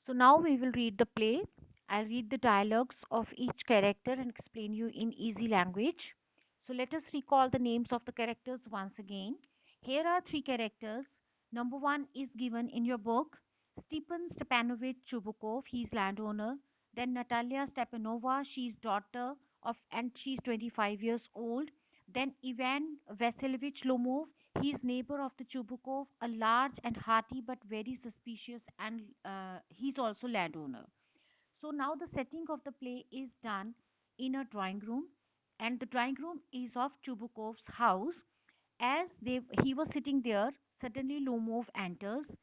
So now we will read the play. I'll read the dialogues of each character and explain you in easy language. So let us recall the names of the characters once again. Here are three characters. Number one is given in your book. Stepan Stepanovich Chubukov, he is landowner. Then Natalia Stepanova, she is daughter of and she is 25 years old. Then Ivan Vasilyevich Lomov, he is neighbor of the Chubukov, a large and hearty but very suspicious, and he's also landowner. So now the setting of the play is done in a drawing room, and the drawing room is of Chubukov's house. As he was sitting there, suddenly Lomov enters.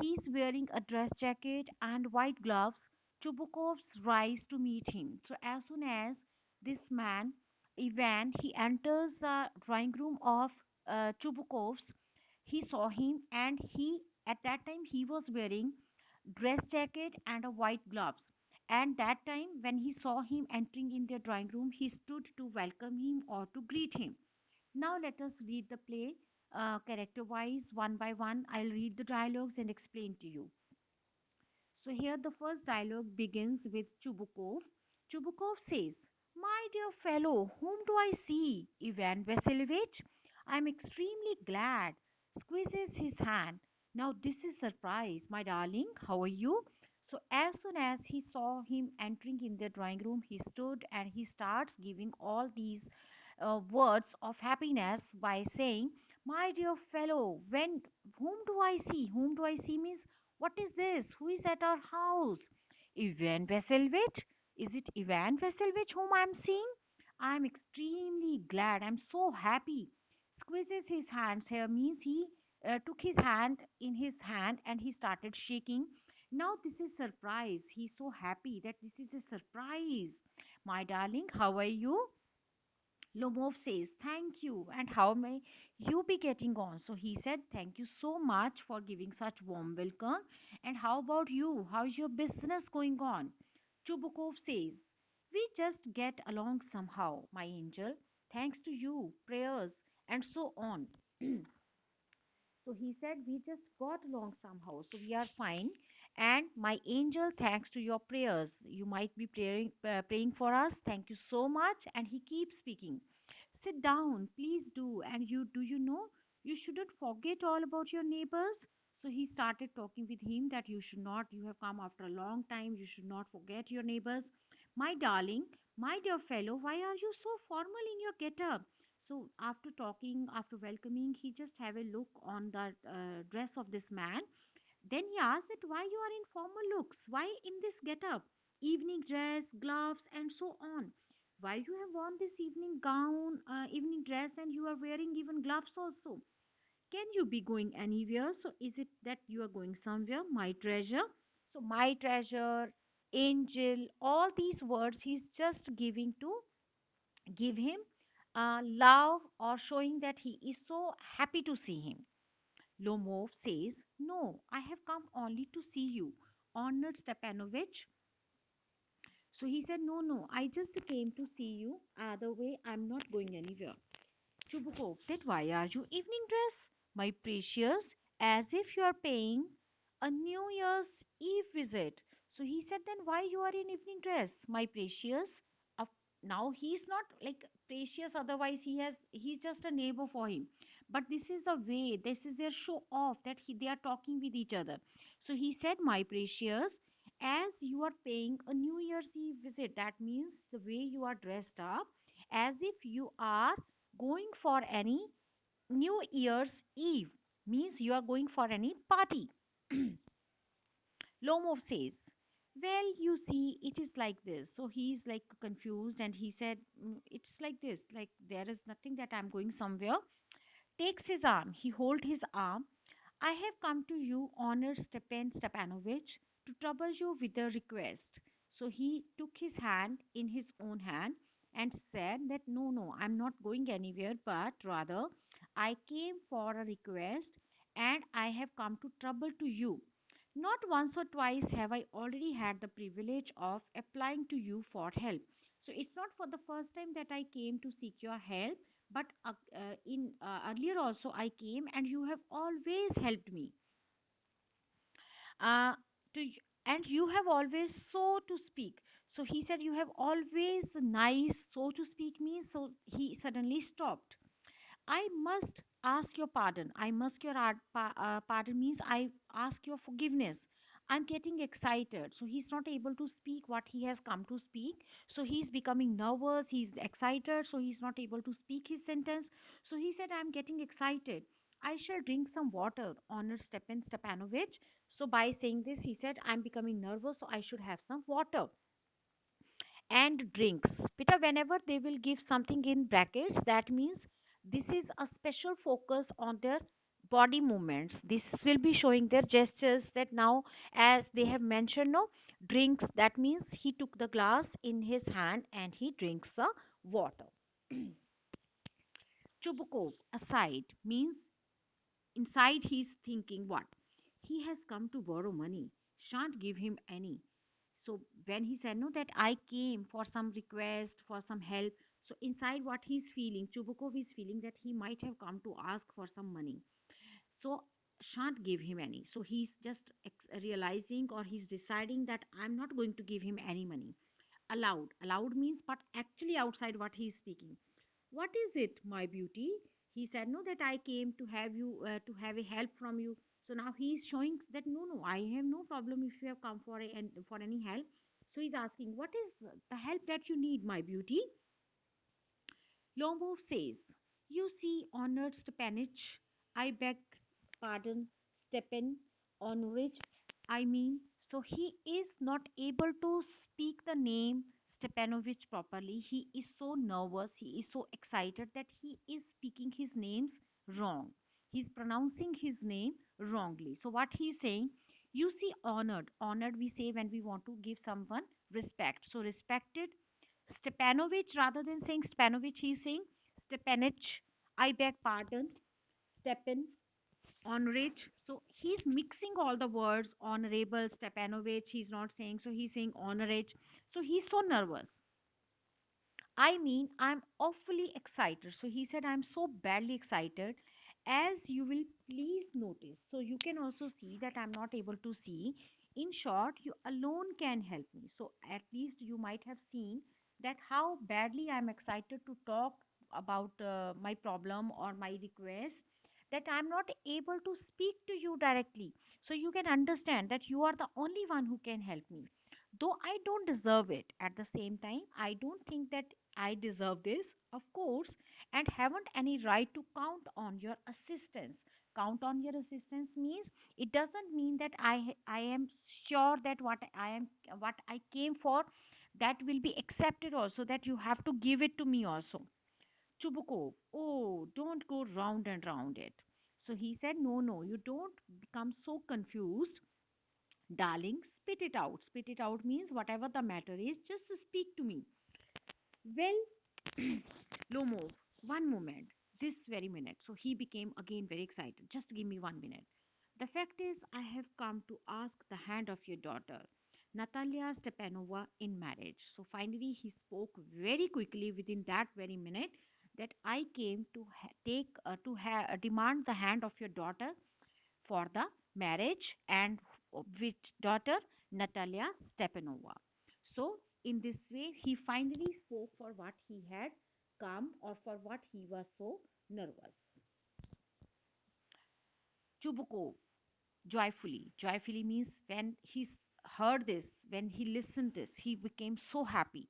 He is wearing a dress jacket and white gloves. Chubukov's rise to meet him. So as soon as this man, Ivan, he enters the drawing room of Chubukov's, he saw him, and he at that time he was wearing dress jacket and a white gloves. And that time when he saw him entering in their drawing room, he stood to welcome him or to greet him. Now let us read the play character wise, one by one. I'll read the dialogues and explain to you. So here the first dialogue begins with Chubukov. Chubukov says, "My dear fellow, whom do I see? Ivan Vasilievich? I am extremely glad." Squeezes his hand. "Now this is surprise, my darling. How are you?" So as soon as he saw him entering in the drawing room, he stood and he starts giving all these words of happiness by saying, "My dear fellow, when whom do I see? Whom do I see means what is this? Who is at our house? Ivan Vasilievich? Is it Ivan Vasilievich whom I am seeing? I am extremely glad. I am so happy." Squeezes his hands here means he took his hand in his hand and he started shaking. Now this is surprise. He's so happy that this is a surprise. "My darling, how are you?" Lomov says, "Thank you. And how may you be getting on?" So he said, "Thank you so much for giving such warm welcome. And how about you? How's your business going on?" Chubukov says, "We just get along somehow, my angel. Thanks to you, prayers, and so on." So he said, "We just got along somehow, so we are fine. And my angel, thanks to your prayers, you might be praying for us. Thank you so much." And he keeps speaking. "Sit down, please do. And you know, you shouldn't forget all about your neighbors." So he started talking with him that you should not, you have come after a long time, you should not forget your neighbors. "My darling, my dear fellow, why are you so formal in your get-up?" So after talking, after welcoming, he just have a look on the dress of this man. Then he asked that why you are in formal looks, why in this get-up, evening dress, gloves, and so on. Why you have worn this evening gown, evening dress, and you are wearing even gloves also. Can you be going anywhere? So is it that you are going somewhere, my treasure? So my treasure, angel, all these words he's just giving to give him love or showing that he is so happy to see him. Lomov says, "No, I have come only to see you, honored Stepanovich." So he said, "No, no, I just came to see you. Other way, I'm not going anywhere." Chubukov said, "Why are you evening dress, my precious, as if you are paying a New Year's Eve visit?" So he said, "Then why you are in evening dress, my precious?" Of now he's not like precious, otherwise he's just a neighbor for him. But this is the way, this is their show off that they are talking with each other. So he said, "My precious, as you are paying a New Year's Eve visit, that means the way you are dressed up, as if you are going for any New Year's Eve, means you are going for any party." Lomov says, "Well, you see, it is like this." So he's like confused and he said, "It's like this, like there is nothing that I'm going somewhere." Takes his arm, he hold his arm. "I have come to you, honored Stepan Stepanovich, to trouble you with a request." So he took his hand in his own hand and said that, "No, no, I'm not going anywhere, but rather I came for a request and I have come to trouble to you. Not once or twice have I already had the privilege of applying to you for help. So it's not for the first time that I came to seek your help, but in earlier also I came and you have always helped me. Uh, to and you have always so to speak. So he said, you have always nice so to speak means. So he suddenly stopped. I must ask your pardon. I must your pardon means I ask your forgiveness. I'm getting excited. So he's not able to speak what he has come to speak. So he's becoming nervous. He's excited. So he's not able to speak his sentence. So he said, I'm getting excited. I shall drink some water, Honor Stepan Stepanovich. So by saying this, he said, I'm becoming nervous. So I should have some water and drinks. Peter, whenever they will give something in brackets, that means this is a special focus on their body movements. This will be showing their gestures that now, as they have mentioned, no drinks. That means he took the glass in his hand and he drinks the water. Chubukov aside means inside he's thinking what? He has come to borrow money. Shan't give him any. So when he said no, that I came for some request, for some help. So inside what he's feeling, Chubukov is feeling that he might have come to ask for some money. So shan't give him any. So he's just realizing or he's deciding that I'm not going to give him any money. Aloud. Aloud means but actually outside what he's speaking. What is it, my beauty? He said, no, that I came to have you, to have a help from you. So now he is showing that, no, no, I have no problem if you have come for and for any help. So he's asking, what is the help that you need, my beauty? Lomov says, you see, honored Stepanich, I beg pardon, Stepan, Honorage, I mean, so he is not able to speak the name Stepanovich properly. He is so nervous, he is so excited that he is speaking his names wrong. He's pronouncing his name wrongly. So, what he's saying, you see, honored. Honored, we say when we want to give someone respect. So, respected Stepanovich, rather than saying Stepanovich, he's saying Stepanich. I beg pardon. Stepan, honorage. So he's mixing all the words. Honorable, Stepanovich. He's not saying. So he's saying honorage. So he's so nervous. I mean, I'm awfully excited. So he said, I'm so badly excited, as you will please notice. So you can also see that I'm not able to see. In short, you alone can help me. So at least you might have seen that how badly I'm excited to talk about my problem or my request, that I'm not able to speak to you directly. So you can understand that you are the only one who can help me, though I don't deserve it. At the same time, I don't think that I deserve this, of course, and haven't any right to count on your assistance. Count on your assistance means it doesn't mean that I am sure that what I came for, that will be accepted also, that you have to give it to me also. Chubukov, oh, don't go round and round it. So he said, no, no, you don't become so confused. Darling, spit it out. Spit it out means whatever the matter is, just speak to me. Well, Lomov, one moment, this very minute. So he became again very excited. Just give me 1 minute. The fact is, I have come to ask the hand of your daughter, Natalia Stepanova, in marriage. So finally, he spoke very quickly within that very minute, that I came to demand the hand of your daughter for the marriage, and which daughter? Natalia Stepanova. So in this way, he finally spoke for what he had come, or for what he was so nervous. Chubukov, joyfully. Joyfully means when he heard this, when he listened this, he became so happy.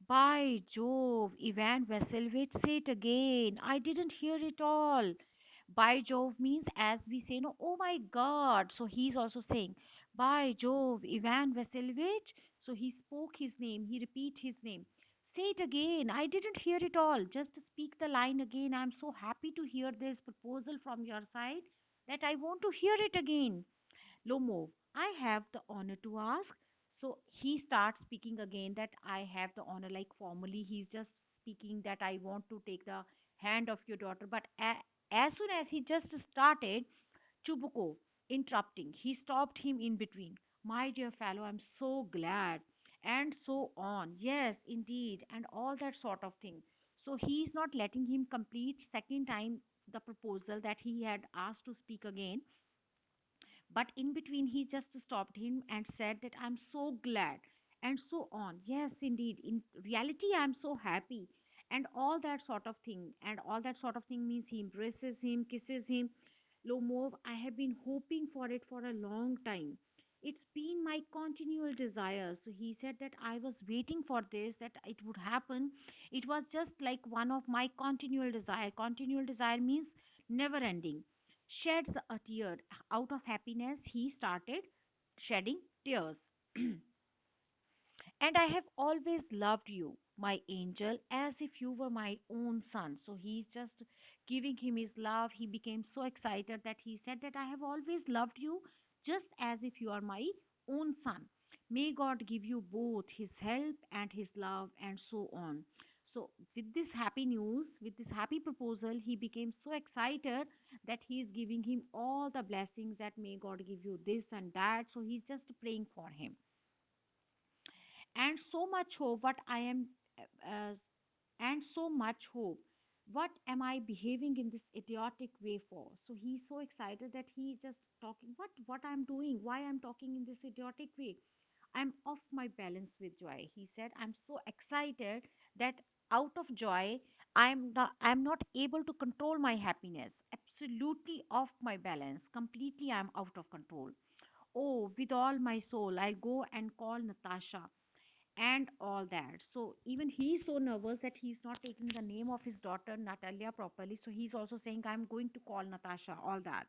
By Jove, Ivan Vasilievich, say it again. I didn't hear it all. By Jove means, as we say, no, oh my God. So he's also saying, by Jove, Ivan Vasilievich. So he spoke his name, he repeat his name. Say it again. I didn't hear it all. Just speak the line again. I'm so happy to hear this proposal from your side that I want to hear it again. Lomov, I have the honor to ask. So he starts speaking again that I have the honor, like formally, he's just speaking that I want to take the hand of your daughter. But as soon as he just started, Chubukov interrupting, he stopped him in between. My dear fellow, I'm so glad. And so on. Yes, indeed. And all that sort of thing. So he's not letting him complete second time the proposal that he had asked to speak again, But in between, he just stopped him and said that I'm so glad, and so on. Yes, indeed. In reality, I'm so happy, and all that sort of thing. And all that sort of thing means he embraces him, kisses him. Lomov, I have been hoping for it for a long time. It's been my continual desire. So he said that I was waiting for this, that it would happen. It was just like one of my continual desire. Continual desire means never ending. Sheds a tear. Out of happiness, he started shedding tears. And I have always loved you, my angel, as if you were my own son. So he's just giving him his love. He became so excited that he said that I have always loved you just as if you are my own son. May God give you both his help and his love, and so on. So, with this happy news, with this happy proposal, he became so excited that he is giving him all the blessings, that may God give you this and that. So, he's just praying for him. And so much hope, what I am, uh, and so much hope. What am I behaving in this idiotic way for? So he's so excited that he just talking, what I'm doing, why I'm talking in this idiotic way. I'm off my balance with joy. He said, I'm so excited that out of joy, I'm not able to control my happiness. Absolutely off my balance. Completely I'm out of control. Oh, with all my soul, I'll go and call Natasha and all that. So even he's so nervous that he's not taking the name of his daughter Natalia properly. So he's also saying, I'm going to call Natasha, all that.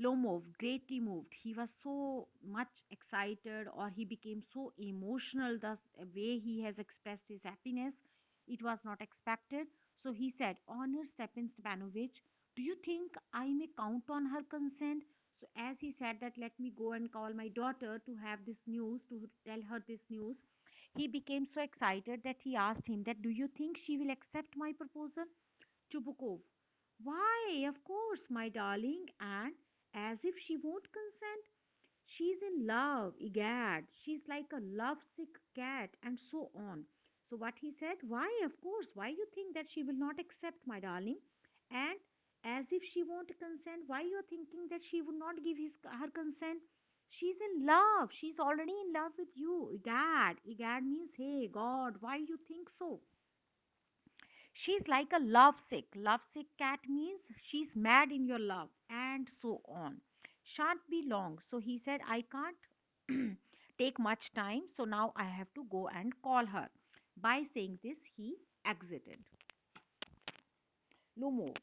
Lomov greatly moved. He was so much excited, or he became so emotional. The way he has expressed his happiness, it was not expected. So he said, Honor Stepan Stepanovich, do you think I may count on her consent? So as he said that, let me go and call my daughter to have this news, to tell her this news, he became so excited that he asked him that, do you think she will accept my proposal? Chubukov. Why, of course, my darling, and as if she won't consent. She's in love, egad. She's like a lovesick cat, and so on. So, what he said, why, of course, why you think that she will not accept, my darling? And as if she won't consent, why you're thinking that she would not give her consent? She's in love. She's already in love with you. Egad. Egad means, hey, God, why you think so? She's like a lovesick. Lovesick cat means she's mad in your love, and so on. Shan't be long. So he said, I can't take much time. So now I have to go and call her. By saying this, he exited. Lumo.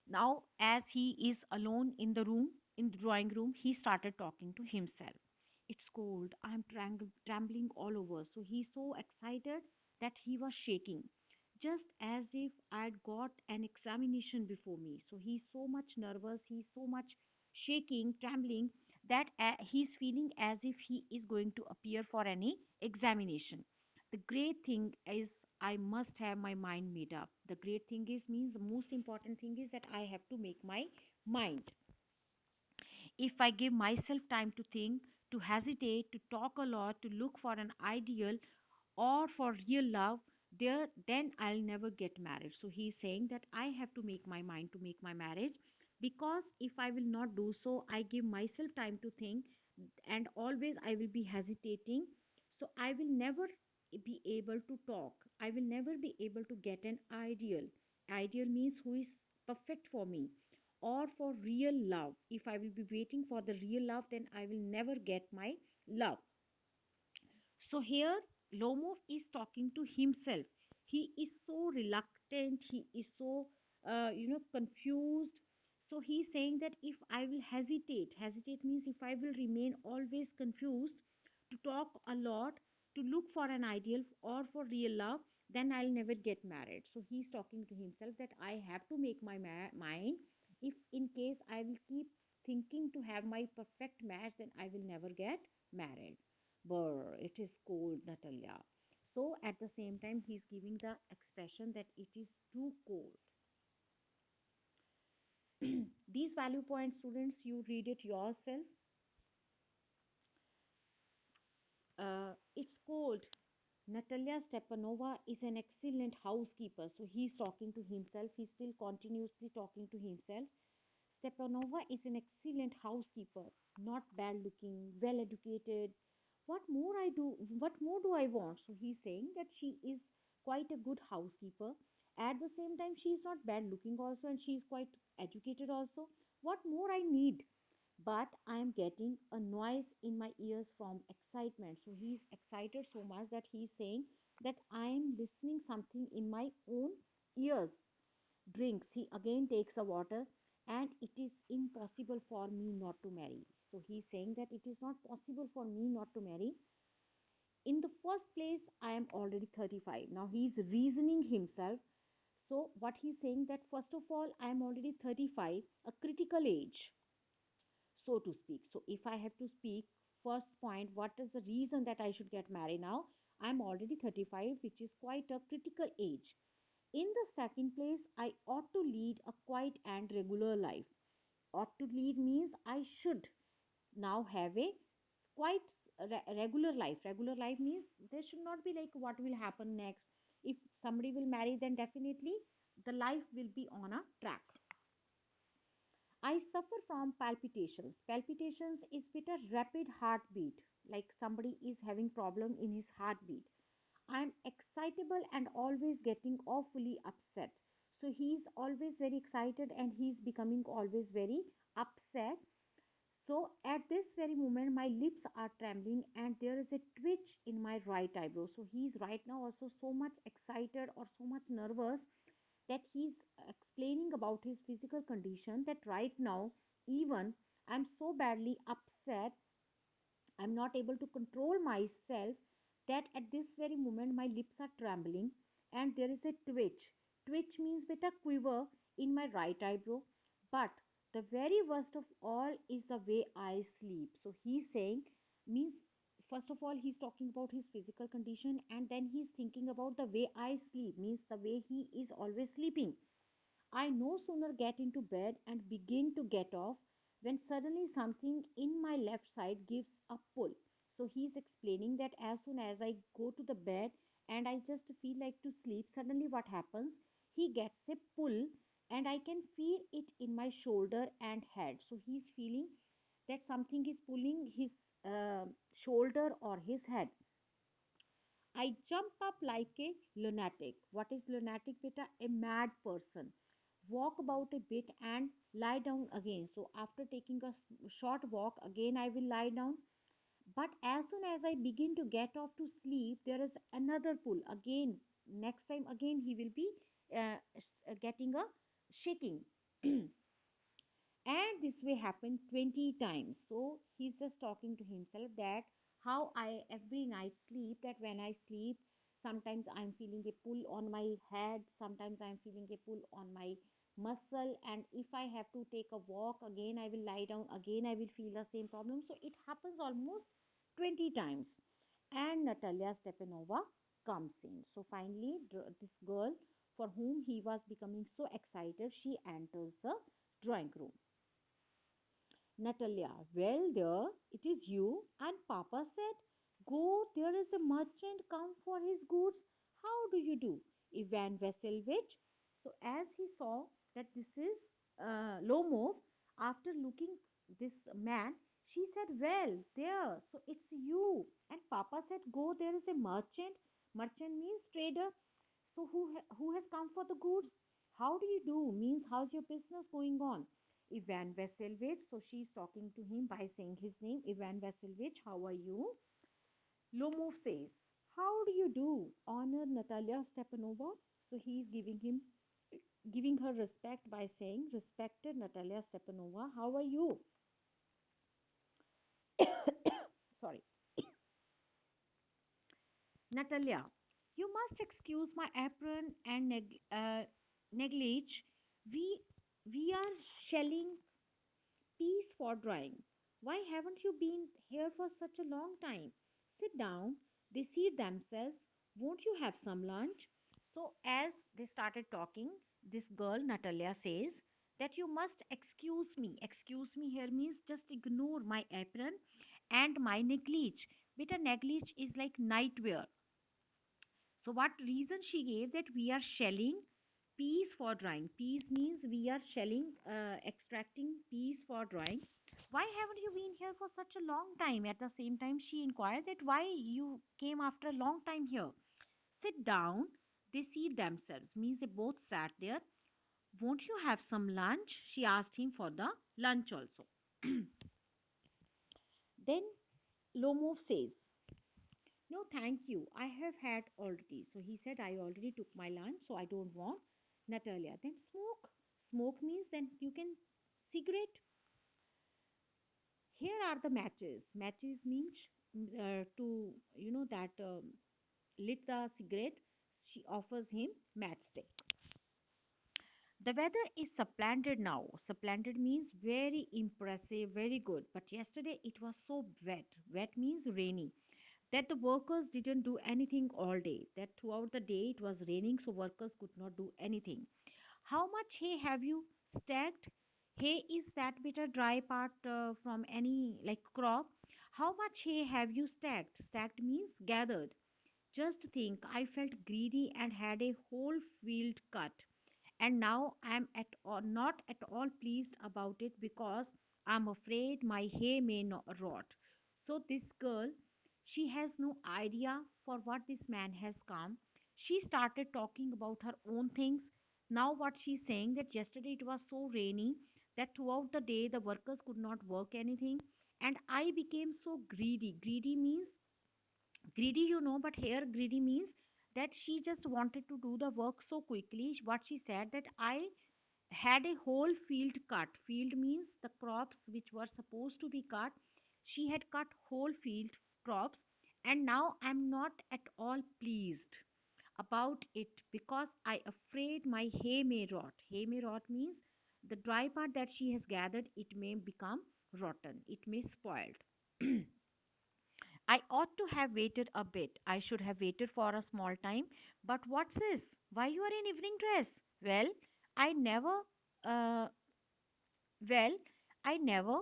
Now, as he is alone in the room, in the drawing room, he started talking to himself. It's cold. I'm trembling all over. So he's so excited that he was shaking, just as if I'd got an examination before me. So he's so much nervous. He's so much shaking, trembling, that he's feeling as if he is going to appear for any examination. The great thing is, I must have my mind made up. The great thing is means the most important thing is that I have to make my mind. If I give myself time to think, to hesitate, to talk a lot, to look for an ideal or for real love, there then I'll never get married. So he's saying that I have to make my mind to make my marriage, because if I will not do so, I give myself time to think, and always I will be hesitating. So I will never be able to talk. I will never be able to get an ideal. Ideal means who is perfect for me, or for real love. If I will be waiting for the real love, then I will never get my love. So here Lomov is talking to himself. He is so reluctant. He is so confused. So he's saying that if I will hesitate means if I will remain always confused, to talk a lot, to look for an ideal or for real love, then I'll never get married. So he's talking to himself that I have to make my mind. If in case I will keep thinking to have my perfect match, then I will never get married. Brr, it is cold, Natalia. So at the same time, he's giving the expression that it is too cold. These value points, students, you read it yourself. It's cold. Natalia Stepanova is an excellent housekeeper. So he's talking to himself. He's still continuously talking to himself. Stepanova is an excellent housekeeper, not bad looking, well educated. What more do I want? So he's saying that she is quite a good housekeeper. At the same time, she is not bad looking also, and she is quite educated also. What more I need? But I am getting a noise in my ears from excitement. So he's excited so much that he's saying that I am listening something in my own ears. Drinks. He again takes a water, and it is impossible for me not to marry. So he's saying that it is not possible for me not to marry. In the first place, I am already 35. Now he's reasoning himself. So what he's saying that first of all, I am already 35, a critical age, so to speak. So if I have to speak first point, what is the reason that I should get married now? I'm already 35, which is quite a critical age. In the second place, I ought to lead a quiet and regular life. Ought to lead means I should now have a quite regular life. Regular life means there should not be like what will happen next. If somebody will marry, then definitely the life will be on a track. I suffer from palpitations. Palpitations is with a rapid heartbeat, like somebody is having problem in his heartbeat. I am excitable and always getting awfully upset. So he's always very excited and he's becoming always very upset. So at this very moment, my lips are trembling and there is a twitch in my right eyebrow. So he's right now also so much excited or so much nervous that he's explaining about his physical condition, that right now even I'm so badly upset, I'm not able to control myself, that at this very moment my lips are trembling and there is a twitch. Twitch means with a quiver in my right eyebrow. But the very worst of all is the way I sleep. So he's saying, means first of all he's talking about his physical condition, and then he's thinking about the way I sleep, means the way he is always sleeping. I no sooner get into bed and begin to get off when suddenly something in my left side gives a pull. So he's explaining that as soon as I go to the bed and I just feel like to sleep, suddenly what happens? He gets a pull and I can feel it in my shoulder and head. So he's feeling that something is pulling his shoulder or his head. I jump up like a lunatic. What is lunatic, beta? A mad person. Walk about a bit and lie down again. So after taking a short walk, again I will lie down. But as soon as I begin to get off to sleep, there is another pull. Again, next time again he will be getting a shaking. And this way happened 20 times. So he's just talking to himself that how I every night sleep, that when I sleep sometimes I'm feeling a pull on my head, sometimes I'm feeling a pull on my muscle, and if I have to take a walk, again I will lie down, again I will feel the same problem. So it happens almost 20 times. And Natalia Stepanova comes in. So finally this girl for whom he was becoming so excited, she enters the drawing room. Natalia, well, there, it is you. And Papa said, go, there is a merchant come for his goods. How do you do? Ivan Vasilevich. So, as he saw that this is Lomov, after looking this man, she said, well, there, so it's you. And Papa said, go, there is a merchant. Merchant means trader. So, who has come for the goods? How do you do? Means, how's your business going on? Ivan Vasilevich. So she's talking to him by saying his name, Ivan Vasilevich. How are you? Lomov says, how do you do? Honor Natalia Stepanova. So he's giving her respect by saying, respected Natalia Stepanova, how are you? Sorry. Natalia, you must excuse my apron and negligee. We we are shelling peace for drawing. Why haven't you been here for such a long time? Sit down. They seat themselves. Won't you have some lunch? So, as they started talking, this girl, Natalia, says that you must excuse me. Excuse me here means just ignore my apron and my negligee. But a negligee is like nightwear. So, what reason she gave that we are shelling Peas for drying. Peas means we are shelling, extracting peas for drying. Why haven't you been here for such a long time? At the same time, she inquired that why you came after a long time here. Sit down. They seat themselves. Means they both sat there. Won't you have some lunch? She asked him for the lunch also. Then Lomov says, no, thank you. I have had already. So he said, I already took my lunch, so I don't want. Natalia, then smoke. Smoke means then you can cigarette. Here are the matches. Matches means to, that lit the cigarette. She offers him matchstick. The weather is splendid now. Splendid means very impressive, very good. But yesterday it was so wet. Wet means rainy. That the workers didn't do anything all day. That throughout the day it was raining, so workers could not do anything. How much hay have you stacked? Hay is that bitter dry part from any like crop. How much hay have you stacked? Stacked means gathered. Just think, I felt greedy and had a whole field cut, and now not at all pleased about it because I'm afraid my hay may not rot. So this girl, she has no idea for what this man has come. She started talking about her own things. Now what she's saying, that yesterday it was so rainy that throughout the day the workers could not work anything, and I became so greedy. Greedy means greedy, but here greedy means that she just wanted to do the work so quickly. What she said, that I had a whole field cut. Field means the crops which were supposed to be cut. She had cut whole field crops, and now I'm not at all pleased about it because I afraid my hay may rot. Hay may rot means the dry part that she has gathered, it may become rotten, it may spoiled. I ought to have waited a bit. I should have waited for a small time. But what's this? Why you are in evening dress? I never, uh, well, I never.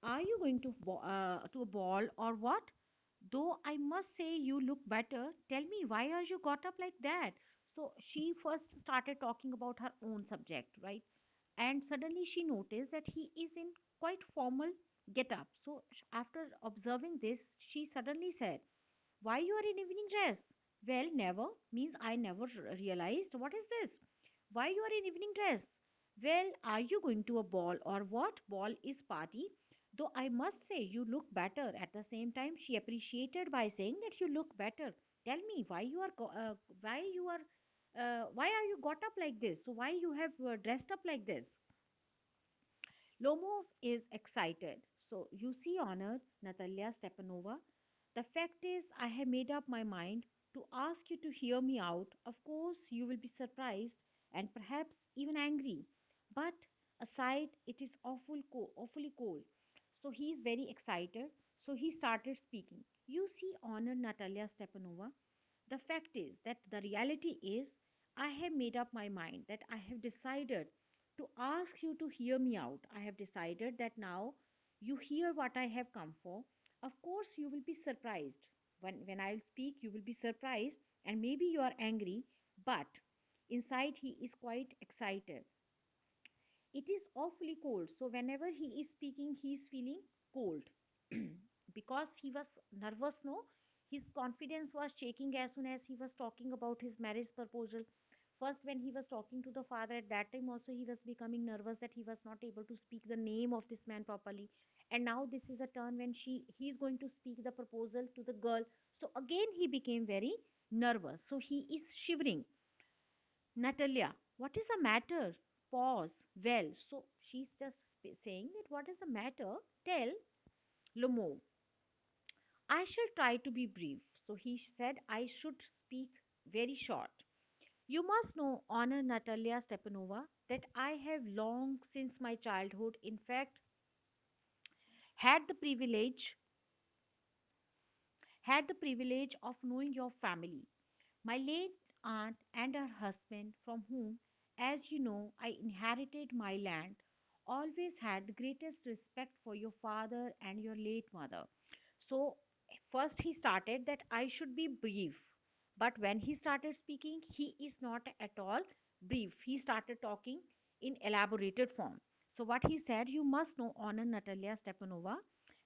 Are you going to a ball or what? Though I must say you look better. Tell me, why are you got up like that? So she first started talking about her own subject, right? And suddenly she noticed that he is in quite formal get up. So after observing this, she suddenly said, why you are in evening dress? Well, never means I never realized. What is this? Why you are in evening dress? Well, are you going to a ball or what? Ball is party. Though I must say you look better. At the same time, she appreciated by saying that you look better. Tell me why you are why are you got up like this? So why you have dressed up like this? Lomov is excited. So you see, Honor, Natalia Stepanova, the fact is I have made up my mind to ask you to hear me out. Of course, you will be surprised and perhaps even angry. But aside, it is awfully cold. So he is very excited. So he started speaking. You see, Honor, Natalia Stepanova, the fact is that the reality is I have made up my mind, that I have decided to ask you to hear me out. I have decided that now you hear what I have come for. Of course, you will be surprised. When I'll speak, you will be surprised and maybe you are angry, but inside he is quite excited. It is awfully cold. So whenever he is speaking, he is feeling cold because he was nervous. No, his confidence was shaking as soon as he was talking about his marriage proposal. First, when he was talking to the father, at that time also he was becoming nervous that he was not able to speak the name of this man properly. And now this is a turn when he is going to speak the proposal to the girl. So again he became very nervous. So he is shivering. Natalia, what is the matter? Pause. Well, so she's just saying that what is the matter? Tell Lomo. I shall try to be brief. So he said I should speak very short. You must know, Honor Natalia Stepanova, that I have long since my childhood, in fact, had the privilege had the privilege of knowing your family. My late aunt and her husband, from whom, as you know, I inherited my land, always had the greatest respect for your father and your late mother. So, first he started that I should be brief. But when he started speaking, he is not at all brief. He started talking in elaborated form. So what he said, you must know, Honor Natalia Stepanova,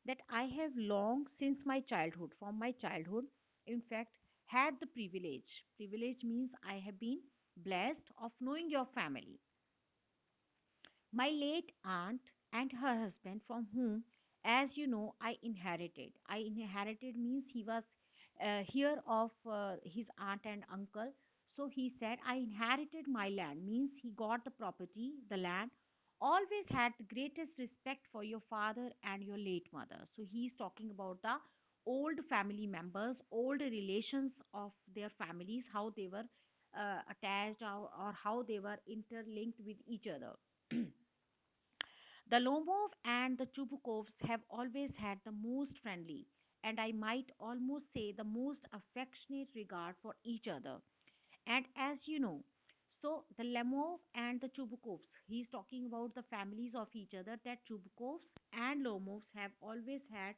that I have long since my childhood, from my childhood, in fact, had the privilege. Privilege means I have been blessed of knowing your family. My late aunt and her husband, from whom, as you know, I inherited. I inherited means he was here of his aunt and uncle. So he said, I inherited my land, means he got the property, the land. Always had the greatest respect for your father and your late mother. So he is talking about the old family members, old relations of their families, how they were attached, or how they were interlinked with each other. The Lomov and the Chubukovs have always had the most friendly, and I might almost say the most affectionate regard for each other. And as you know, so the Lemov and the Chubukovs, he's talking about the families of each other, that Chubukovs and Lomovs have always had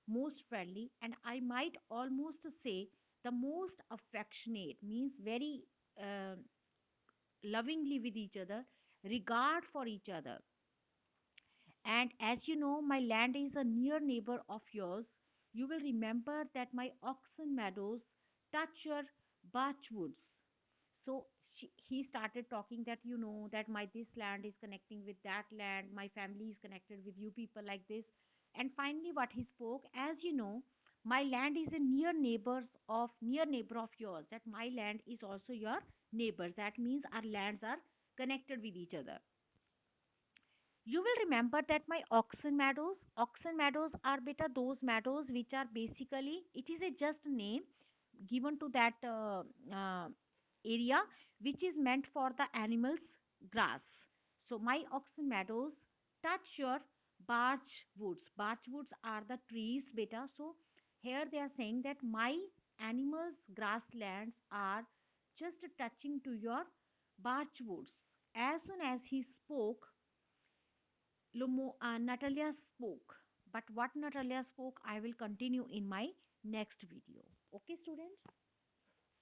most friendly, and I might almost say the most affectionate, means very uh, lovingly with each other, regard for each other. And as you know, my land is a near neighbor of yours. You will remember that my oxen meadows touch your birch woods. So he started talking that, you know, that my this land is connecting with that land, my family is connected with you people, like this. And finally, what he spoke, as you know, my land is a near neighbor of yours. That my land is also your neighbors. That means our lands are connected with each other. You will remember that my oxen meadows are beta those meadows which are basically, it is a just name given to that area which is meant for the animals grass. So my oxen meadows touch your birch woods. Birch woods are the trees beta. So here they are saying that my animals grasslands are just touching to your birch woods. As soon as he spoke, Natalia spoke. But what Natalia spoke, I will continue in my next video. Okay, students?